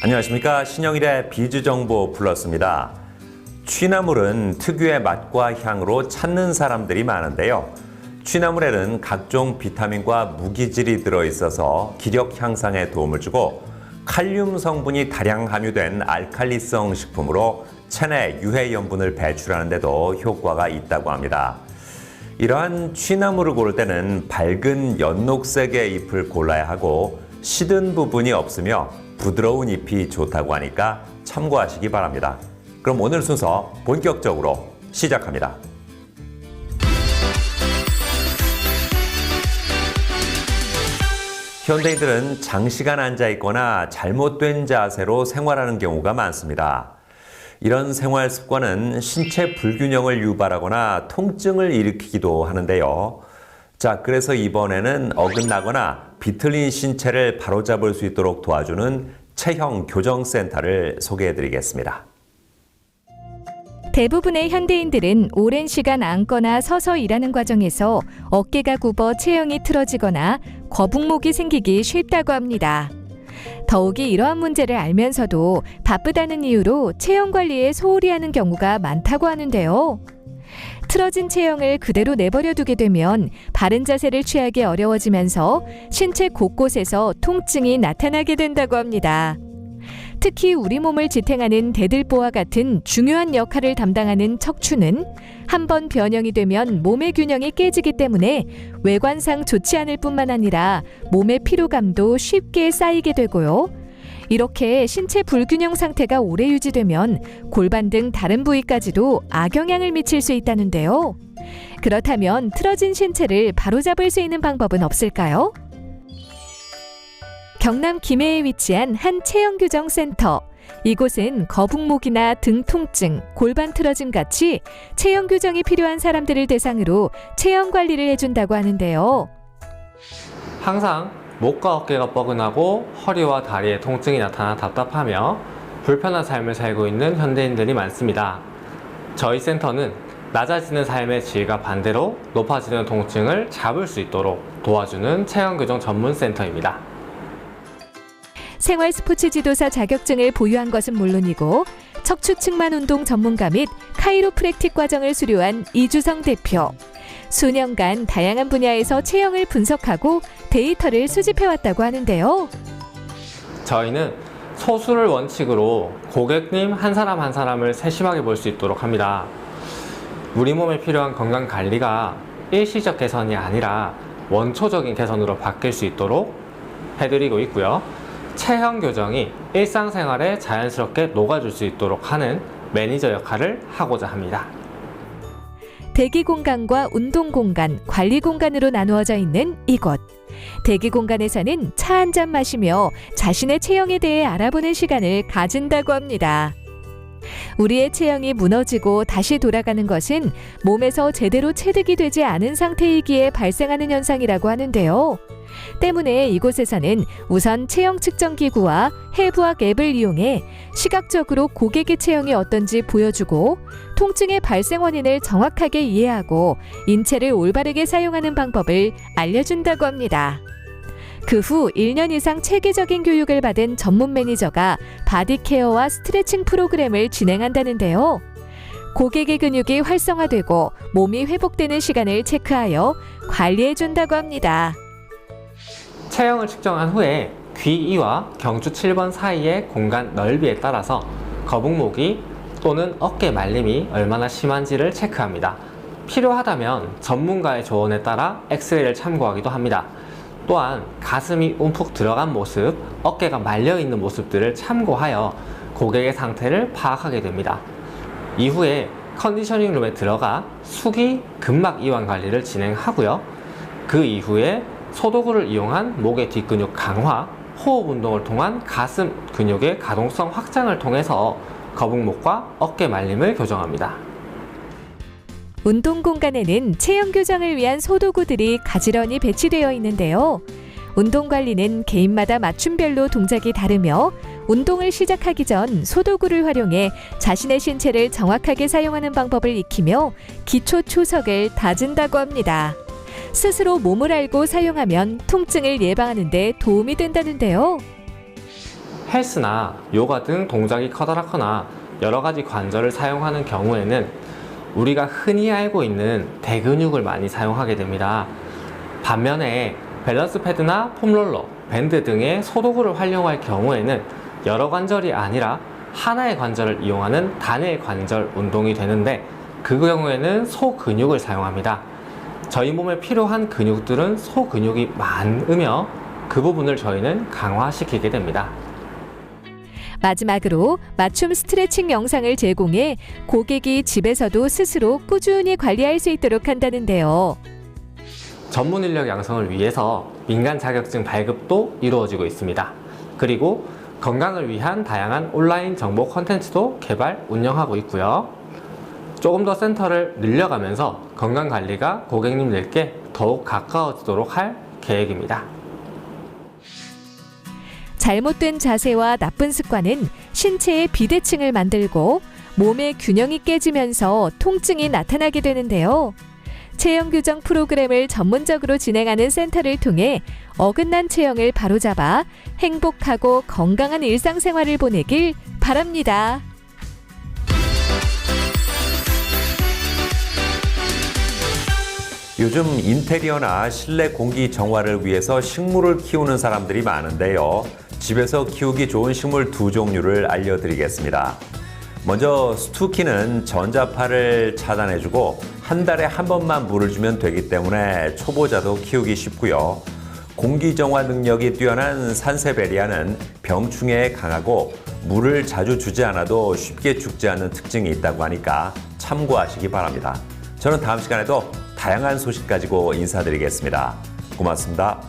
안녕하십니까. 신영일의 비주정보 플러스입니다. 취나물은 특유의 맛과 향으로 찾는 사람들이 많은데요. 취나물에는 각종 비타민과 무기질이 들어있어서 기력 향상에 도움을 주고 칼륨 성분이 다량 함유된 알칼리성 식품으로 체내 유해 염분을 배출하는 데도 효과가 있다고 합니다. 이러한 취나물을 고를 때는 밝은 연녹색의 잎을 골라야 하고 시든 부분이 없으며 부드러운 잎이 좋다고 하니까 참고하시기 바랍니다. 그럼 오늘 순서 본격적으로 시작합니다. 현대인들은 장시간 앉아 있거나 잘못된 자세로 생활하는 경우가 많습니다. 이런 생활 습관은 신체 불균형을 유발하거나 통증을 일으키기도 하는데요. 자, 그래서 이번에는 어긋나거나 비틀린 신체를 바로잡을 수 있도록 도와주는 체형 교정센터를 소개해드리겠습니다. 대부분의 현대인들은 오랜 시간 앉거나 서서 일하는 과정에서 어깨가 굽어 체형이 틀어지거나 거북목이 생기기 쉽다고 합니다. 더욱이 이러한 문제를 알면서도 바쁘다는 이유로 체형 관리에 소홀히 하는 경우가 많다고 하는데요. 틀어진 체형을 그대로 내버려 두게 되면 바른 자세를 취하기 어려워지면서 신체 곳곳에서 통증이 나타나게 된다고 합니다. 특히 우리 몸을 지탱하는 대들보와 같은 중요한 역할을 담당하는 척추는 한번 변형이 되면 몸의 균형이 깨지기 때문에 외관상 좋지 않을 뿐만 아니라 몸의 피로감도 쉽게 쌓이게 되고요. 이렇게 신체 불균형 상태가 오래 유지되면 골반 등 다른 부위까지도 악영향을 미칠 수 있다는데요. 그렇다면 틀어진 신체를 바로잡을 수 있는 방법은 없을까요? 경남 김해에 위치한 한 체형교정센터. 이곳은 거북목이나 등 통증, 골반 틀어짐 같이 체형 교정이 필요한 사람들을 대상으로 체형 관리를 해준다고 하는데요. 항상 목과 어깨가 뻐근하고 허리와 다리에 통증이 나타나 답답하며 불편한 삶을 살고 있는 현대인들이 많습니다. 저희 센터는 낮아지는 삶의 질과 반대로 높아지는 통증을 잡을 수 있도록 도와주는 체형교정 전문센터입니다. 생활 스포츠 지도사 자격증을 보유한 것은 물론이고 척추 측만 운동 전문가 및 카이로프랙틱 과정을 수료한 이주성 대표. 수년간 다양한 분야에서 체형을 분석하고 데이터를 수집해왔다고 하는데요. 저희는 소수를 원칙으로 고객님 한 사람 한 사람을 세심하게 볼 수 있도록 합니다. 우리 몸에 필요한 건강 관리가 일시적 개선이 아니라 원초적인 개선으로 바뀔 수 있도록 해드리고 있고요. 체형 교정이 일상생활에 자연스럽게 녹아줄 수 있도록 하는 매니저 역할을 하고자 합니다. 대기 공간과 운동 공간, 관리 공간으로 나누어져 있는 이곳. 대기 공간에서는 차 한 잔 마시며 자신의 체형에 대해 알아보는 시간을 가진다고 합니다. 우리의 체형이 무너지고 다시 돌아가는 것은 몸에서 제대로 체득이 되지 않은 상태이기에 발생하는 현상이라고 하는데요. 때문에 이곳에서는 우선 체형 측정 기구와 해부학 앱을 이용해 시각적으로 고객의 체형이 어떤지 보여주고 통증의 발생 원인을 정확하게 이해하고 인체를 올바르게 사용하는 방법을 알려준다고 합니다. 그 후 1년 이상 체계적인 교육을 받은 전문 매니저가 바디케어와 스트레칭 프로그램을 진행한다는데요. 고객의 근육이 활성화되고 몸이 회복되는 시간을 체크하여 관리해준다고 합니다. 체형을 측정한 후에 귀 2와 경추 7번 사이의 공간 넓이에 따라서 거북목이 또는 어깨 말림이 얼마나 심한지를 체크합니다. 필요하다면 전문가의 조언에 따라 엑스레이를 참고하기도 합니다. 또한 가슴이 움푹 들어간 모습, 어깨가 말려있는 모습들을 참고하여 고객의 상태를 파악하게 됩니다. 이후에 컨디셔닝 룸에 들어가 수기 근막 이완 관리를 진행하고요. 그 이후에 소도구를 이용한 목의 뒷근육 강화, 호흡 운동을 통한 가슴 근육의 가동성 확장을 통해서 거북목과 어깨 말림을 교정합니다. 운동 공간에는 체형 교정을 위한 소도구들이 가지런히 배치되어 있는데요. 운동 관리는 개인마다 맞춤별로 동작이 다르며 운동을 시작하기 전 소도구를 활용해 자신의 신체를 정확하게 사용하는 방법을 익히며 기초 초석을 다진다고 합니다. 스스로 몸을 알고 사용하면 통증을 예방하는 데 도움이 된다는데요. 헬스나 요가 등 동작이 커다랗거나 여러 가지 관절을 사용하는 경우에는 우리가 흔히 알고 있는 대근육을 많이 사용하게 됩니다. 반면에 밸런스 패드나 폼롤러, 밴드 등의 소도구를 활용할 경우에는 여러 관절이 아니라 하나의 관절을 이용하는 단일 관절 운동이 되는데 그 경우에는 소근육을 사용합니다. 저희 몸에 필요한 근육들은 소근육이 많으며 그 부분을 저희는 강화시키게 됩니다. 마지막으로 맞춤 스트레칭 영상을 제공해 고객이 집에서도 스스로 꾸준히 관리할 수 있도록 한다는데요. 전문 인력 양성을 위해서 민간 자격증 발급도 이루어지고 있습니다. 그리고 건강을 위한 다양한 온라인 정보 콘텐츠도 개발, 운영하고 있고요. 조금 더 센터를 늘려가면서 건강관리가 고객님들께 더욱 가까워지도록 할 계획입니다. 잘못된 자세와 나쁜 습관은 신체의 비대칭을 만들고 몸의 균형이 깨지면서 통증이 나타나게 되는데요. 체형 교정 프로그램을 전문적으로 진행하는 센터를 통해 어긋난 체형을 바로잡아 행복하고 건강한 일상생활을 보내길 바랍니다. 요즘 인테리어나 실내 공기 정화를 위해서 식물을 키우는 사람들이 많은데요. 집에서 키우기 좋은 식물 두 종류를 알려드리겠습니다. 먼저 스투키는 전자파를 차단해주고 한 달에 한 번만 물을 주면 되기 때문에 초보자도 키우기 쉽고요. 공기정화 능력이 뛰어난 산세베리아는 병충해에 강하고 물을 자주 주지 않아도 쉽게 죽지 않는 특징이 있다고 하니까 참고하시기 바랍니다. 저는 다음 시간에도 다양한 소식 가지고 인사드리겠습니다. 고맙습니다.